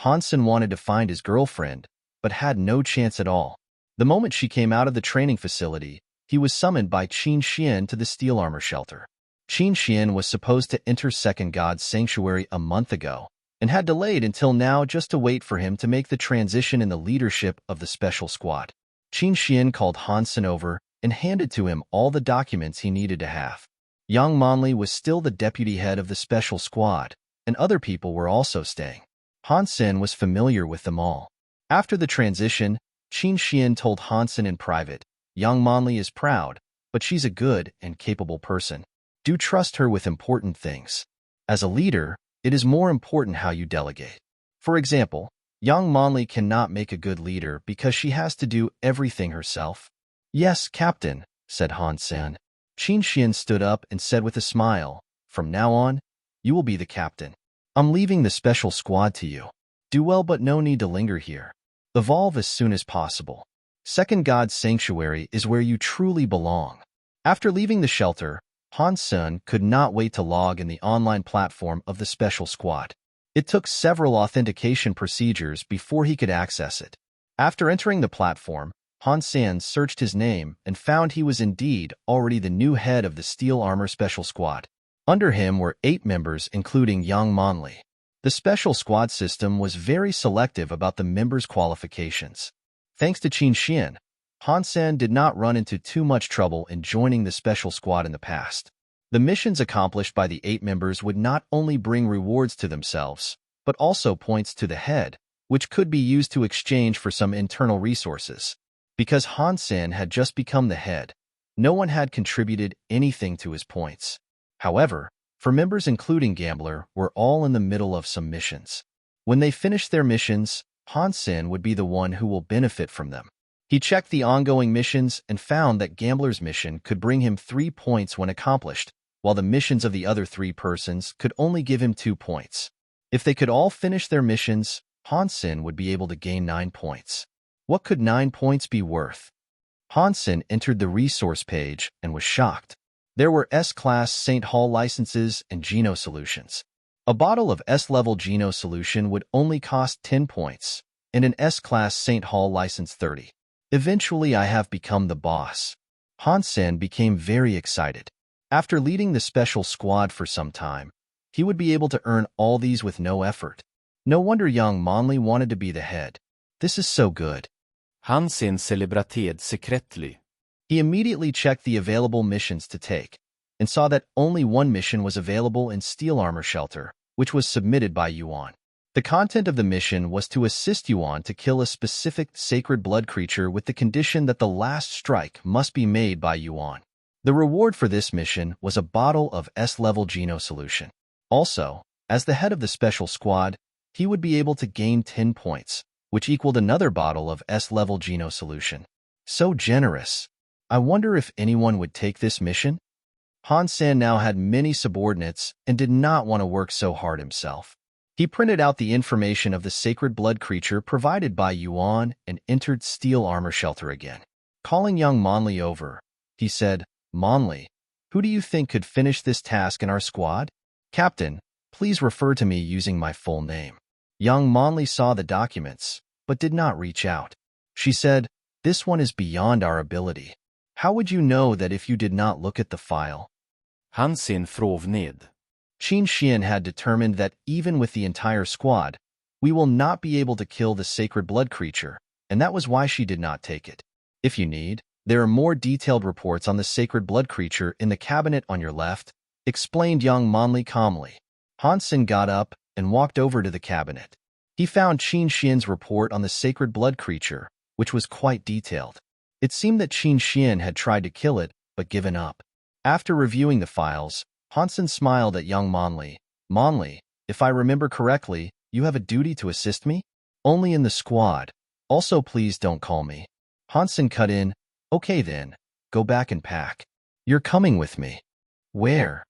Han Sen wanted to find his girlfriend, but had no chance at all. The moment she came out of the training facility, he was summoned by Qin Xian to the steel armor shelter. Qin Xian was supposed to enter Second God's Sanctuary a month ago, and had delayed until now just to wait for him to make the transition in the leadership of the special squad. Qin Xian called Han Sen over and handed to him all the documents he needed to have. Yang Manli was still the deputy head of the special squad, and other people were also staying. Han Sen was familiar with them all. After the transition, Qin Xian told Han Sen in private, Yang Manli is proud, but she's a good and capable person. Do trust her with important things. As a leader, it is more important how you delegate. For example, Yang Manli cannot make a good leader because she has to do everything herself. Yes, Captain, said Han Sen. Qin Xian stood up and said with a smile, from now on, you will be the captain. I'm leaving the special squad to you. Do well, but no need to linger here. Evolve as soon as possible. Second God's Sanctuary is where you truly belong. After leaving the shelter, Han Sen could not wait to log in the online platform of the special squad. It took several authentication procedures before he could access it. After entering the platform, Han Sen searched his name and found he was indeed already the new head of the Steel Armor Special Squad. Under him were 8 members, including Yang Manli. The special squad system was very selective about the members' qualifications. Thanks to Qin Xian, Han Sen did not run into too much trouble in joining the special squad in the past. The missions accomplished by the 8 members would not only bring rewards to themselves, but also points to the head, which could be used to exchange for some internal resources. Because Han Sen had just become the head, no one had contributed anything to his points. However, for members including Gambler were all in the middle of some missions. When they finished their missions, Han Sen would be the one who will benefit from them. He checked the ongoing missions and found that Gambler's mission could bring him 3 points when accomplished, while the missions of the other 3 persons could only give him 2 points. If they could all finish their missions, Han Sen would be able to gain 9 points. What could 9 points be worth? Han Sen entered the resource page and was shocked. There were S-Class St. Hall licenses and Geno solutions. A bottle of S-level Geno solution would only cost 10 points, and an S-Class St. Hall license 30. Eventually, I have become the boss. Han Sen became very excited. After leading the special squad for some time, he would be able to earn all these with no effort. No wonder young Monli wanted to be the head. This is so good. Han Sen celebrated secretly. He immediately checked the available missions to take, and saw that only one mission was available in Steel Armor Shelter, which was submitted by Yuan. The content of the mission was to assist Yuan to kill a specific sacred blood creature with the condition that the last strike must be made by Yuan. The reward for this mission was a bottle of S-level Geno solution. Also, as the head of the special squad, he would be able to gain 10 points, which equaled another bottle of S-level Geno solution. So generous. I wonder if anyone would take this mission? Han Sen now had many subordinates and did not want to work so hard himself. He printed out the information of the sacred blood creature provided by Yuan and entered Steel Armor Shelter again. Calling young Monli over, he said, "Monli, who do you think could finish this task in our squad?" "Captain, please refer to me using my full name." Young Monli saw the documents, but did not reach out. She said, "This one is beyond our ability. How would you know that if you did not look at the file?" Han Sen frov ned. Qin Xian had determined that even with the entire squad, we will not be able to kill the sacred blood creature, and that was why she did not take it. If you need, there are more detailed reports on the sacred blood creature in the cabinet on your left, explained young Monli calmly. Han Sen got up and walked over to the cabinet. He found Qin Xian's report on the sacred blood creature, which was quite detailed. It seemed that Qin Xian had tried to kill it, but given up. After reviewing the files, Han Sen smiled at young Monli. "Monli, if I remember correctly, you have a duty to assist me? Only in the squad. Also, please don't call me." Han Sen cut in, "Okay then, go back and pack. You're coming with me." "Where?"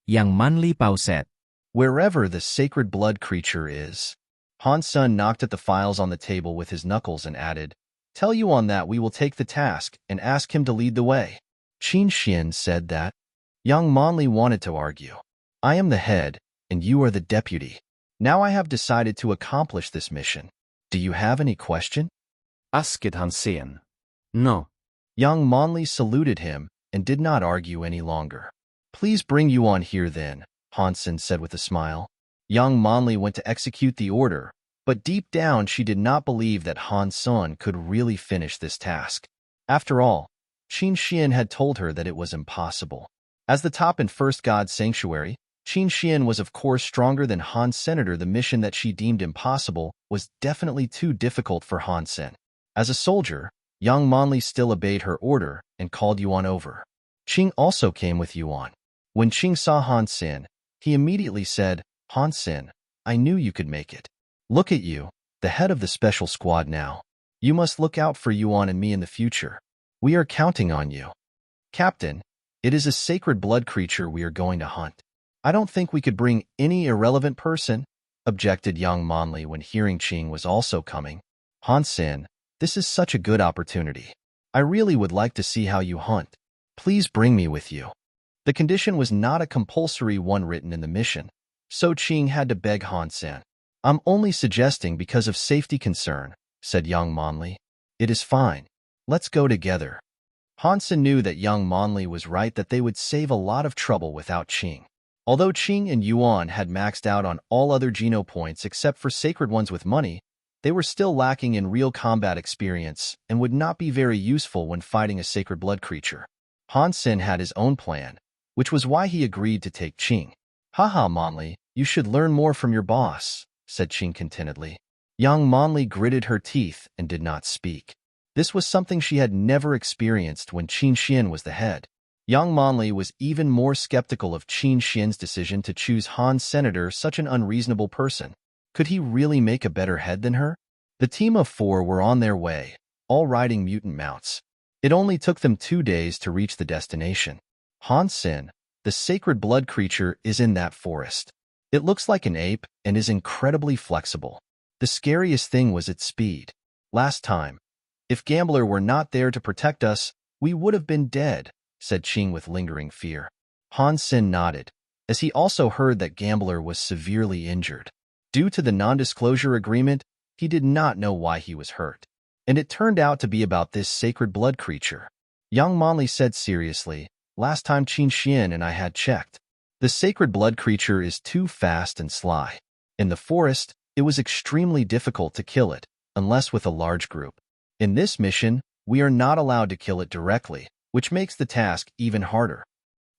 Young Monli pauset. "Wherever the sacred blood creature is." Han Sen knocked at the files on the table with his knuckles and added, "Tell Yuan that we will take the task and ask him to lead the way." Qin Xian said that. Young Monli wanted to argue. "I am the head, and you are the deputy. Now I have decided to accomplish this mission. Do you have any question?" Asked Han Sen. No. Young Monli saluted him and did not argue any longer. "Please bring Yuan here then," Han Sen said with a smile. Young Monli went to execute the order, but deep down she did not believe that Han Sen could really finish this task. After all, Qin Xian had told her that it was impossible. As the top and first god sanctuary, Qin Xian was of course stronger than Han Senator. The mission that she deemed impossible was definitely too difficult for Han Sen. As a soldier, young Monli still obeyed her order and called Yuan over. Qing also came with Yuan. When Qing saw Han Sen, he immediately said, "Han Sen, I knew you could make it. Look at you, the head of the special squad now. You must look out for Yuan and me in the future. We are counting on you." "Captain, it is a sacred blood creature we are going to hunt. I don't think we could bring any irrelevant person," objected young Monli when hearing Qing was also coming. "Han Sen, this is such a good opportunity. I really would like to see how you hunt. Please bring me with you." The condition was not a compulsory one written in the mission, so Qing had to beg Han Sen. "I'm only suggesting because of safety concern," said young Monli. "It is fine. Let's go together." Han Sen knew that young Monli was right, that they would save a lot of trouble without Qing. Although Qing and Yuan had maxed out on all other Geno points except for sacred ones with money, they were still lacking in real combat experience and would not be very useful when fighting a sacred blood creature. Han Sen had his own plan, which was why he agreed to take Qing. "Haha, Monli, you should learn more from your boss," said Qing contentedly. Young Monli gritted her teeth and did not speak. This was something she had never experienced when Qin Xian was the head. Young Monli was even more skeptical of Qin Xian's decision to choose Han Senator, such an unreasonable person. Could he really make a better head than her? The team of 4 were on their way, all riding mutant mounts. It only took them 2 days to reach the destination. Han Sen, the sacred blood creature, is in that forest. It looks like an ape and is incredibly flexible. The scariest thing was its speed. Last time, if Gambler were not there to protect us, we would have been dead, said Qing with lingering fear. Han Sen nodded, as he also heard that Gambler was severely injured. Due to the non-disclosure agreement, he did not know why he was hurt. And it turned out to be about this sacred blood creature. Young Monli said seriously, last time Qin Xian and I had checked. The sacred blood creature is too fast and sly. In the forest, it was extremely difficult to kill it, unless with a large group. In this mission, we are not allowed to kill it directly, which makes the task even harder.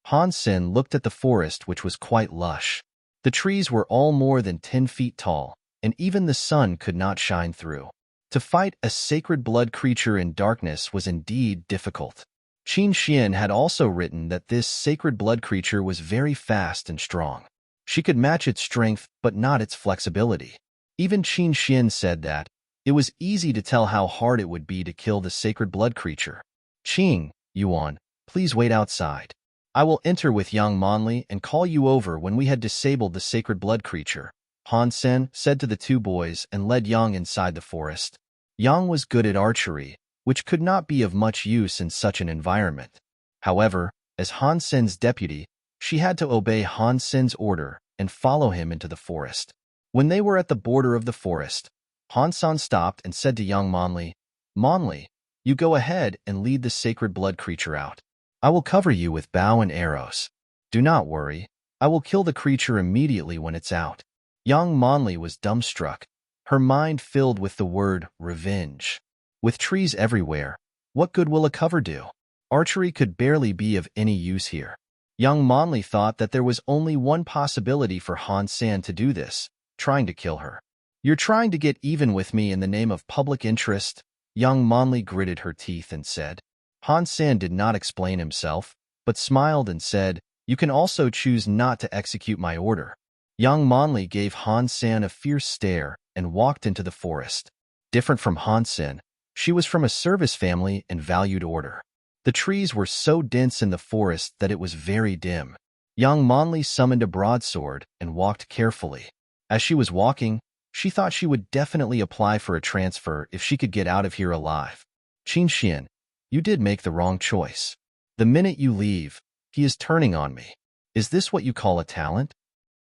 Han Sen looked at the forest, which was quite lush. The trees were all more than 10 feet tall, and even the sun could not shine through. To fight a sacred blood creature in darkness was indeed difficult. Qin Xian had also written that this sacred blood creature was very fast and strong. She could match its strength, but not its flexibility. Even Qin Xian said that it was easy to tell how hard it would be to kill the sacred blood creature. Qing, Yuan, please wait outside. I will enter with young Monli and call you over when we had disabled the sacred blood creature, Han Sen said to the 2 boys and led Yang inside the forest. Yang was good at archery, which could not be of much use in such an environment. However, as Han Sen's deputy, she had to obey Han Sen's order and follow him into the forest. When they were at the border of the forest, Han Sen stopped and said to young Monli, Monli, you go ahead and lead the sacred blood creature out. I will cover you with bow and arrows. Do not worry, I will kill the creature immediately when it's out. Young Monli was dumbstruck, her mind filled with the word revenge. With trees everywhere, what good will a cover do? Archery could barely be of any use here. Young Monli thought that there was only one possibility for Han Sen to do this, trying to kill her. You're trying to get even with me in the name of public interest? Young Monli gritted her teeth and said. Han Sen did not explain himself, but smiled and said, you can also choose not to execute my order. Young Monli gave Han Sen a fierce stare and walked into the forest. Different from Han Sen, she was from a service family and valued order. The trees were so dense in the forest that it was very dim. Young Monli summoned a broadsword and walked carefully. As she was walking, she thought she would definitely apply for a transfer if she could get out of here alive. Qin Xian, you did make the wrong choice. The minute you leave, he is turning on me. Is this what you call a talent?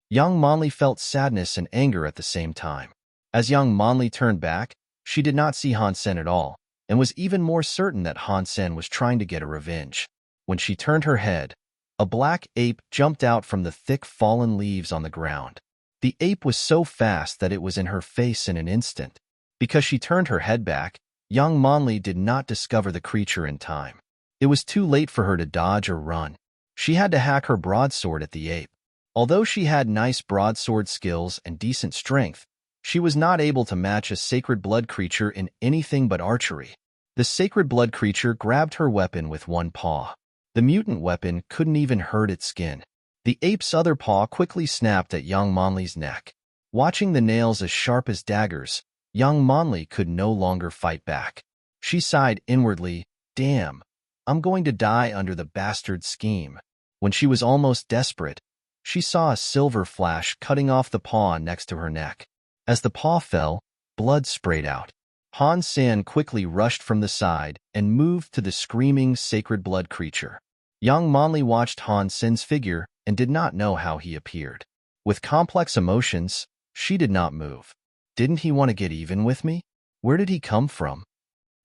Young Monli felt sadness and anger at the same time. As young Monli turned back, she did not see Han Sen at all, and was even more certain that Han Sen was trying to get a revenge. When she turned her head, a black ape jumped out from the thick fallen leaves on the ground. The ape was so fast that it was in her face in an instant. Because she turned her head back, young Monli did not discover the creature in time. It was too late for her to dodge or run. She had to hack her broadsword at the ape. Although she had nice broadsword skills and decent strength, she was not able to match a sacred blood creature in anything but archery. The sacred blood creature grabbed her weapon with one paw. The mutant weapon couldn't even hurt its skin. The ape's other paw quickly snapped at young Monli's neck. Watching the nails as sharp as daggers, young Monli could no longer fight back. She sighed inwardly, damn, I'm going to die under the bastard scheme. When she was almost desperate, she saw a silver flash cutting off the paw next to her neck. As the paw fell, blood sprayed out. Han Sen quickly rushed from the side and moved to the screaming sacred blood creature. Young Monli watched Han Sen's figure and did not know how he appeared. With complex emotions, she did not move. Didn't he want to get even with me? Where did he come from?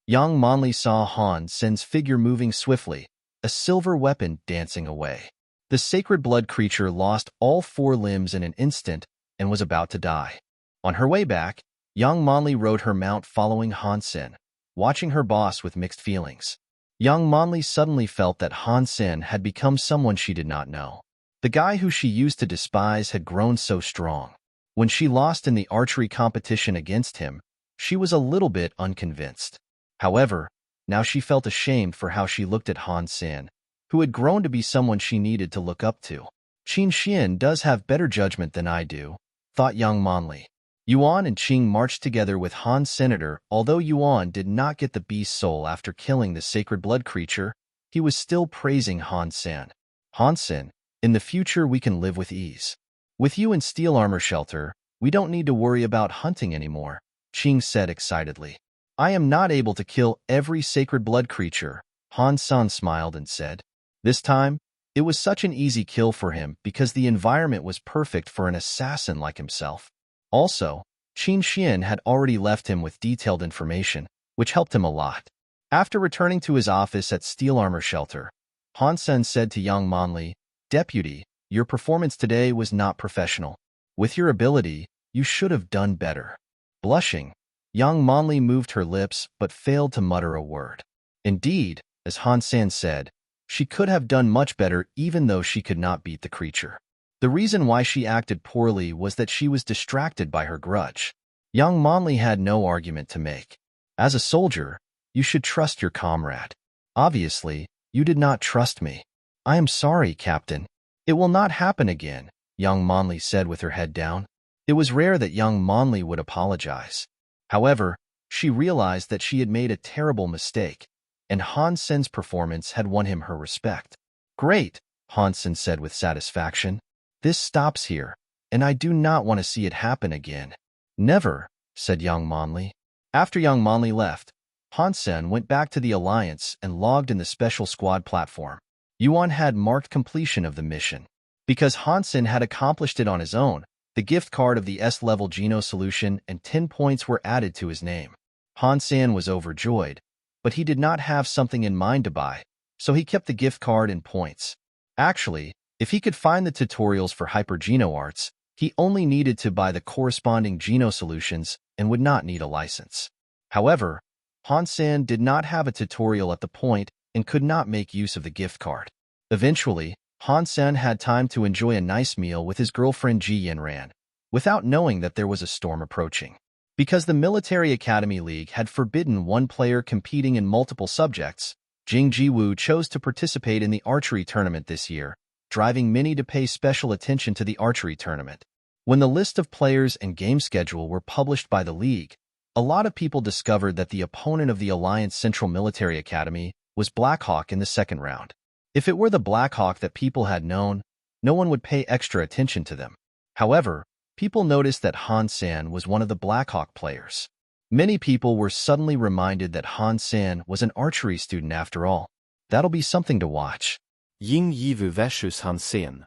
Young Monli saw Han Sen's figure moving swiftly, a silver weapon dancing away. The sacred blood creature lost all 4 limbs in an instant and was about to die. On her way back, young Monli rode her mount following Han Sen, watching her boss with mixed feelings. Young Monli suddenly felt that Han Sen had become someone she did not know. The guy who she used to despise had grown so strong. When she lost in the archery competition against him, she was a little bit unconvinced. However, now she felt ashamed for how she looked at Han Sen, who had grown to be someone she needed to look up to. Qin Xian does have better judgment than I do, thought young Monli. Yuan and Qing marched together with Han Senator. Although Yuan did not get the beast soul after killing the sacred blood creature, he was still praising Han Sen. Han Sen, in the future we can live with ease. With you in steel armor shelter, we don't need to worry about hunting anymore, Qing said excitedly. I am not able to kill every sacred blood creature, Han Sen smiled and said. This time, it was such an easy kill for him because the environment was perfect for an assassin like himself. Also, Qin Xian had already left him with detailed information, which helped him a lot. After returning to his office at Steel Armor Shelter, Han Sen said to Yang Manli, Deputy, your performance today was not professional. With your ability, you should have done better. Blushing, Yang Manli moved her lips but failed to mutter a word. Indeed, as Han Sen said, she could have done much better even though she could not beat the creature. The reason why she acted poorly was that she was distracted by her grudge. Yang Manli had no argument to make. As a soldier, you should trust your comrade. Obviously, you did not trust me. I am sorry, Captain. It will not happen again, Yang Manli said with her head down. It was rare that Yang Manli would apologize. However, she realized that she had made a terrible mistake, and Han Sen's performance had won him her respect. Great, Han Sen said with satisfaction. This stops here, and I do not want to see it happen again. Never, said Yang Manli. After Yang Manli left, Han Sen went back to the Alliance and logged in the special squad platform. Yuan had marked completion of the mission. Because Han Sen had accomplished it on his own, the gift card of the S-level Geno solution and 10 points were added to his name. Han Sen was overjoyed, but he did not have something in mind to buy, so he kept the gift card and points. Actually, if he could find the tutorials for Hyper Geno Arts, he only needed to buy the corresponding Geno solutions and would not need a license. However, Han Sen did not have a tutorial at the point and could not make use of the gift card. Eventually, Han Sen had time to enjoy a nice meal with his girlfriend Ji Yanran, without knowing that there was a storm approaching. Because the Military Academy League had forbidden one player competing in multiple subjects, Jing Jiwoo chose to participate in the archery tournament this year, driving many to pay special attention to the archery tournament. When the list of players and game schedule were published by the league, a lot of people discovered that the opponent of the Alliance Central Military Academy was Blackhawk in the second round. If it were the Blackhawk that people had known, no one would pay extra attention to them. However, people noticed that Han Sen was one of the Blackhawk players. Many people were suddenly reminded that Han Sen was an archery student after all. That'll be something to watch. Ying Yiwu versus Han Sen.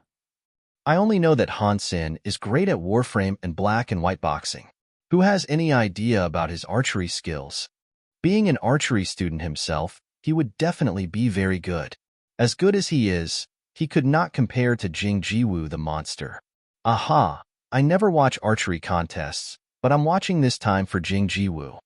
I only know that Han Sen is great at Warframe and black and white boxing. Who has any idea about his archery skills? Being an archery student himself, he would definitely be very good. As good as he is, he could not compare to Jing Jiwoo the monster. Aha, I never watch archery contests, but I'm watching this time for Jing Jiwoo.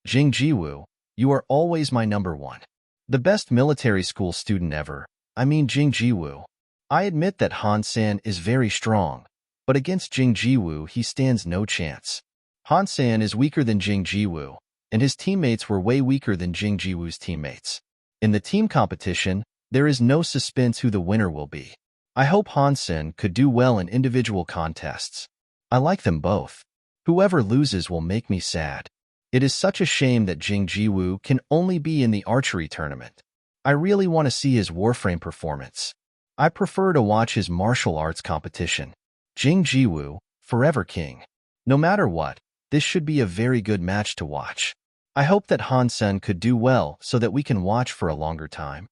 Jing Jiwoo, you are always my number one. The best military school student ever. I mean Jing Jiwoo. I admit that Han Sen is very strong, but against Jing Jiwoo he stands no chance. Han Sen is weaker than Jing Jiwoo, and his teammates were way weaker than Jing Jiwoo's teammates. In the team competition, there is no suspense who the winner will be. I hope Han Sen could do well in individual contests. I like them both. Whoever loses will make me sad. It is such a shame that Jing Jiwoo can only be in the archery tournament. I really want to see his Warframe performance. I prefer to watch his martial arts competition. Jing Jiwoo, Forever King. No matter what, this should be a very good match to watch. I hope that Han Sen could do well so that we can watch for a longer time.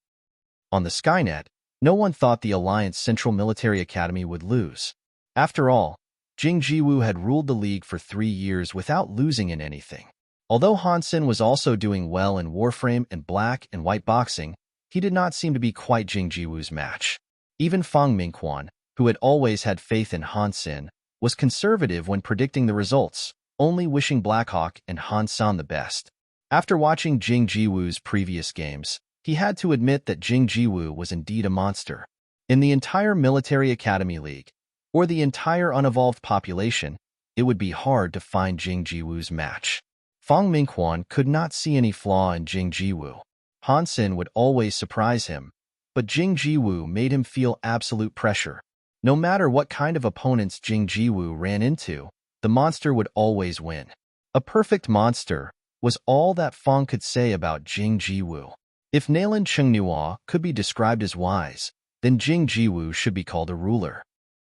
On the Skynet, no one thought the Alliance Central Military Academy would lose. After all, Jing Jiwoo had ruled the league for 3 years without losing in anything. Although Han Sen was also doing well in Warframe and black and white boxing, he did not seem to be quite Jing Jiwoo's match. Even Fang Mingquan, who had always had faith in Han Sen, was conservative when predicting the results, only wishing Blackhawk and Han Sen the best. After watching Jing Jiwoo's previous games, he had to admit that Jing Jiwoo was indeed a monster. In the entire Military Academy League, or the entire unevolved population, it would be hard to find Jing Jiwoo's match. Fang Mingquan could not see any flaw in Jing Jiwoo. Han Sen would always surprise him, but Jing Jiwoo made him feel absolute pressure. No matter what kind of opponents Jing Jiwoo ran into, the monster would always win. A perfect monster was all that Feng could say about Jing Jiwu. If Nailan Chengnua could be described as wise, then Jing Jiwu should be called a ruler.